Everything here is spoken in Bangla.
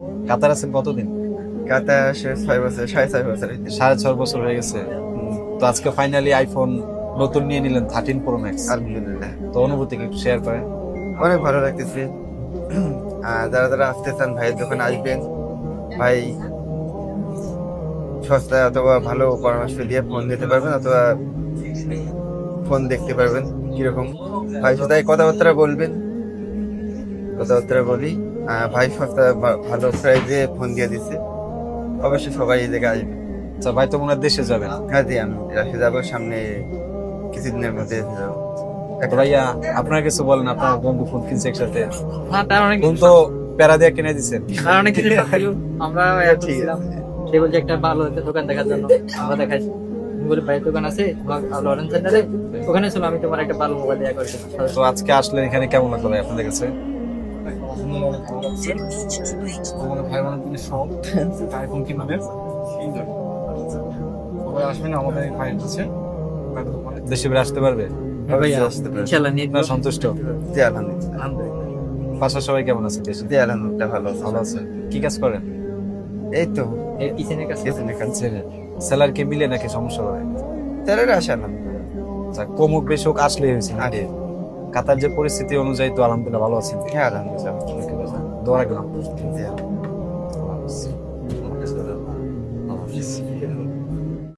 কাতার আছেন কতদিন? কাতার আসে 6 বছর, 6.5 বছর হইতে। 6.5 বছর হয়ে গেছে। তো আজকে ফাইনালি আইফোন নতুন নিয়ে নিলেন 13 প্রো ম্যাক্স। আলহামদুলিল্লাহ, তো অনুভূতি একটু শেয়ার করেন। অনেক ভালো লাগতেছে। যারা যারা আসতে চান ভাইয়ের দোকানে আসবেন। ভাই সস্তায় অথবা ভালো পরামর্শ দিয়ে ফোন দিতে পারবেন, অথবা ফোন দেখতে পারবেন কিরকম। ভাই সাথে কথাবার্তা বলবেন, কথাবার্তা বলি। ভাই সস্তা ভালো প্রাইসে ফোন দিয়ে দিচ্ছে। অবশ্যই সবাই এই জায়গায় আসবে। আচ্ছা ভাই, তো মনে হয় দেশে যাবেন। হ্যাঁ জি, আমি রাশে যাবো সামনে কিছুদিনের মধ্যে যাবো। তো ভাইয়া আপনার কিছু বলেন, আপনার বন্ধু ফোন কিনছে একসাথে, হ্যাঁ, তার অনেক ফোন তো প্যারা দিয়ে কিনে দিচ্ছেন। তার অনেক কিছু ছিল। আমরা ঠিক ছিলাম, আছে। সে বলছে একটা ভালো একটা দোকান দেখার জন্য। আমরা দেখাইছি, আমি বলি ভাই দোকান আছে লরেন্স সেন্টারে, ওখানে ছিল, আমি তোমার একটা ভালো মোবাইল দেওয়া করছি। তো আজকে আসলেন এখানে, কেমন লাগলো ভাই আপনাদের কাছে? ভাই বোনের দিনে সব আইফোন কিনবে সবাই আসবেন আমাদের এই ভাইয়ের কাছে। দেশে বের আসতে পারবে? অবশ্যই আসতে পারবেন। ইনশাআল্লাহ নিয়ে আপনারা সন্তুষ্ট? জি আলহামদুলিল্লাহ। আলহামদুলিল্লাহ। বাসার সবাই কেমন আছে দেশে? জি আলহামদুলিল্লাহ, ভালো আছে। ভালো আছে। কি কাজ করেন? এই তো এর কিচেনের কাছে কিছুদিনের কাছে স্যালারি কি মিলে নাকি সমস্যা হয়? স্যারেরা আসে আলহামদুলিল্লাহ। আচ্ছা, কম হোক বেশি হোক আসলেই হয়েছে নাকি? কাতার যে পরিস্থিতি অনুযায়ী তো আলহামদুলিল্লাহ ভালো আছেন। হ্যাঁ আলহামদুলিল্লাহ। দোয়া রাখলাম। জি।